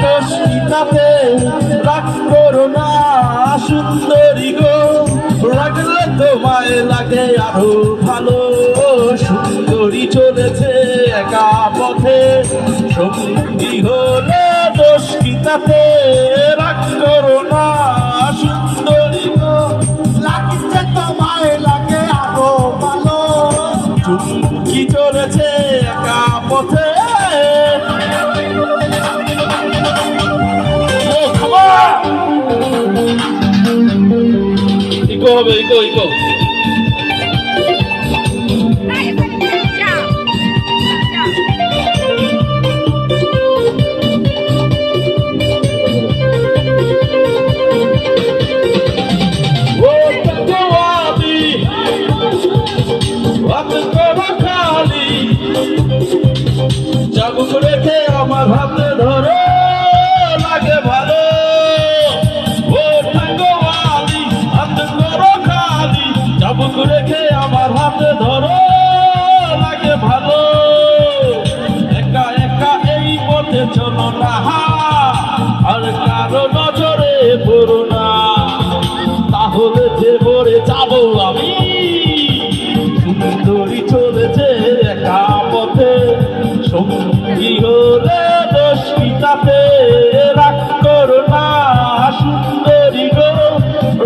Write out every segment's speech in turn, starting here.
দোষিতাতে রাগ করো না সুন্দরী গো, লাগলে তোমায় লাগে আরো ভালো। সুন্দরী চলেছে একা পথে, সঙ্গী হলে দোষিতাতে রাগ করো না সুন্দরী গো, লাগছে তোমায় লাগে আরো ভালো। কি চলেছে একা পথে। ইকো হবে, ইকো ইকো। চাবুক রেখে আমার হাতে ধরো লাগে ভালো। ও ঠাকুরানি হাত করো খালি, চাবুক রেখে আমার হাতে ধরো লাগে ভালো। একা একা এই পথে চলো না, আর কারো নজরে পড়ো না, তাহলে যে মরে যাবো আমি। সুন্দরী চলেছে একা পথে, সঙ্গী হলে দোষিতাতে রাগ করো না সুন্দরী গো,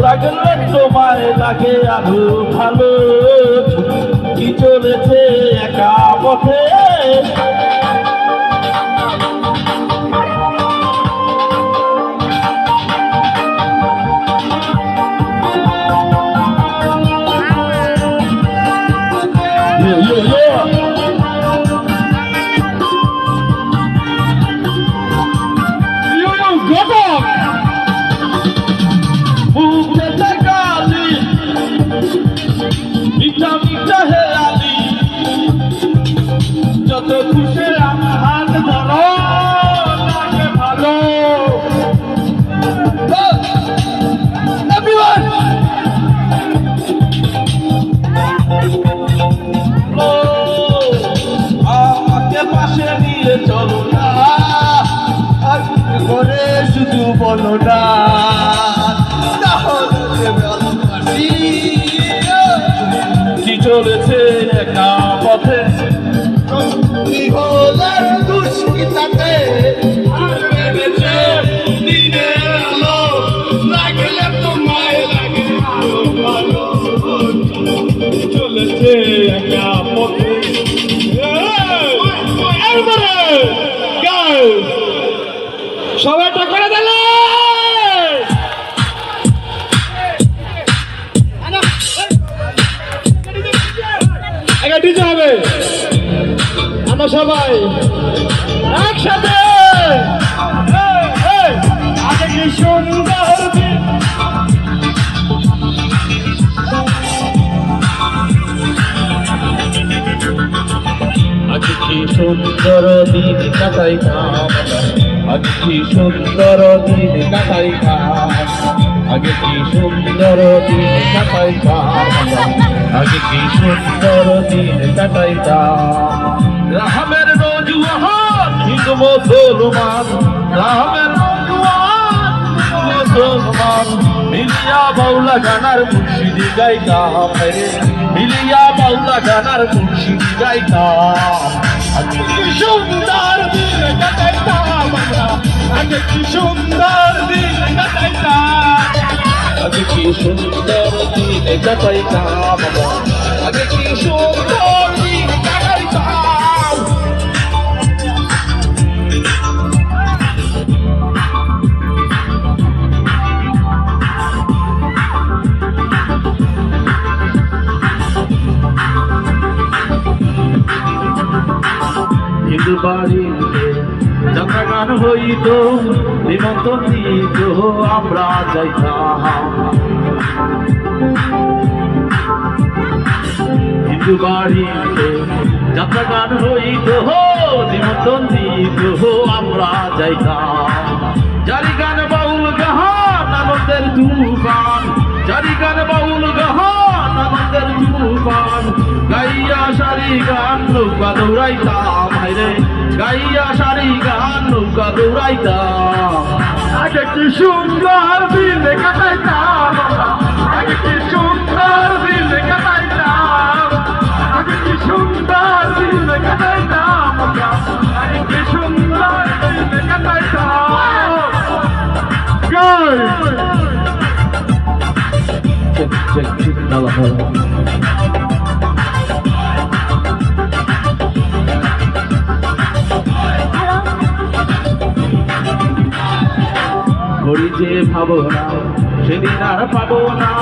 লাগলে তোমায় লাগে আরো ভালো। কি চলেছে একা পথে। যত খুশি আমার হাত ধরো লাগে ভালো। আমাকে পাশে নিয়ে চলো না, আর করে শুধু বলো না, কি চলেছে একা পথে। দুষ্কৃতাতে দিনে আলো লাগলে তোমায় লাগে আরো ভালো। চলেছে একা পথে। সবাইটা করে দিলে ডিজে হবে। আমরা সবাই একসাথে আগে কি সুন্দর দিন, আগে কি সুন্দর দিন কাটাইতাম, আগে কি সুন্দর দিন কাটাইতাম, আগে কি সুন্দর দিন কাটাইতাম, আগে কি সুন্দর দিন কাটাইতাম। রামের নৌজওয়ান হিন্দু মুসলমান, রামের নৌজওয়ান মুসলমান, মিলিয়া বাউলা গানার মুর্শিদি গাইতাম রে, মিলিয়া বাউলা গানার মুর্শিদি গাইতাম। আগে কি সুন্দর দিন কাটাইতাম আমরা, আগে কি সুন্দর দিন কাটাইতাম, আগে কি সুন্দর দিন কাটাইতাম আমরা, আগে কি সুন্দর দিন কাটাইতাম। হিন্দু বাড়িতে যাত্রা গান হইত, নিমন্ত্রণ দিত আমরা যাইতাম। হিন্দু বাড়িতে যাত্রা গান হইত, নিমন্ত্রণ দিত আমরা যাইতাম। জারি গান বাউল গাহান আনন্দের তুফান, জারি গান বাউল গাহান আনন্দের তুফান, গাইয়া সারি গান নৌকা দৌড়াইতাম রে গাইয়া সারি গান নৌকা দৌড়াইতাম আগে কি সুন্দর দিন কাটাইতাম আগে কি সুন্দর দিন কাটাইতাম আগে কি সুন্দর দিন কাটাইতাম আগে কি সুন্দর দিন কাটাইতাম গাই check ভালো ভালো করি যে ভাবনা সেদিন আর পাবো না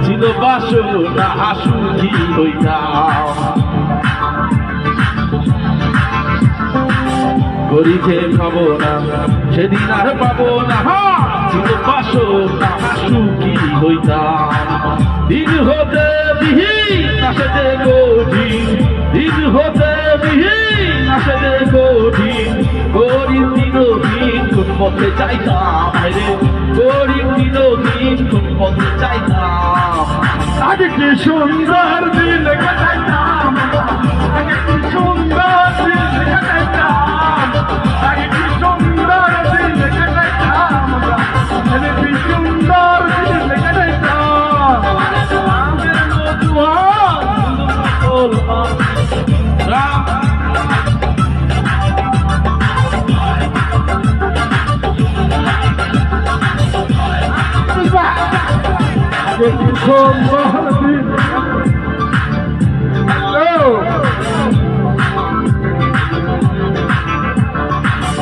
ছিল বাসনা সুখী হইতাম করি যে ভাবনা সেদিন আর পাবো না ছিল বাসনা সুখী হইতাম দিন হতে বিহীন আসে যে কঠিন দিন হতে বিহীন আসে যে কঠিন গরিব দিনহীন কোন পথে চাইতাম রে গরিব দিনহীন কোন পথে চাইতাম আগে কি সুন্দর দিন কাটাইতাম আগে কি সুন্দর দিন কাটাইতাম আগে কি সুন্দর দিন কাটাইতাম আগে কি সুন্দর দিন কাটাইতাম রামের মধুয়া রাম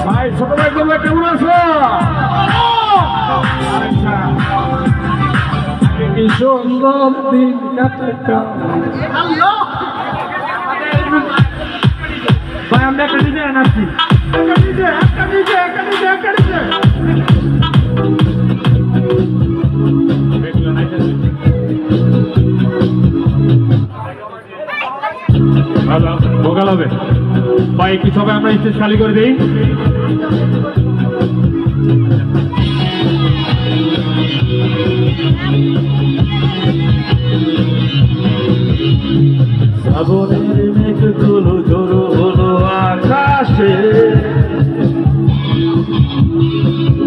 ভাই ছোট ভাই তোমরা কেমন আছো কি সুন্দর দিন কাটাইতাম ভাই আমরা একটা নিজে আনাচ্ছি ভোগাল হবে ভাই কি সবাই আমরা স্টেজ খালি করে দিই শ্রাবণের মেঘগুলো জড়ো হলো আকাশে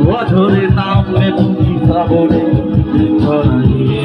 বছরের নামে তুমি শ্রাবণে ছড়াইয়ে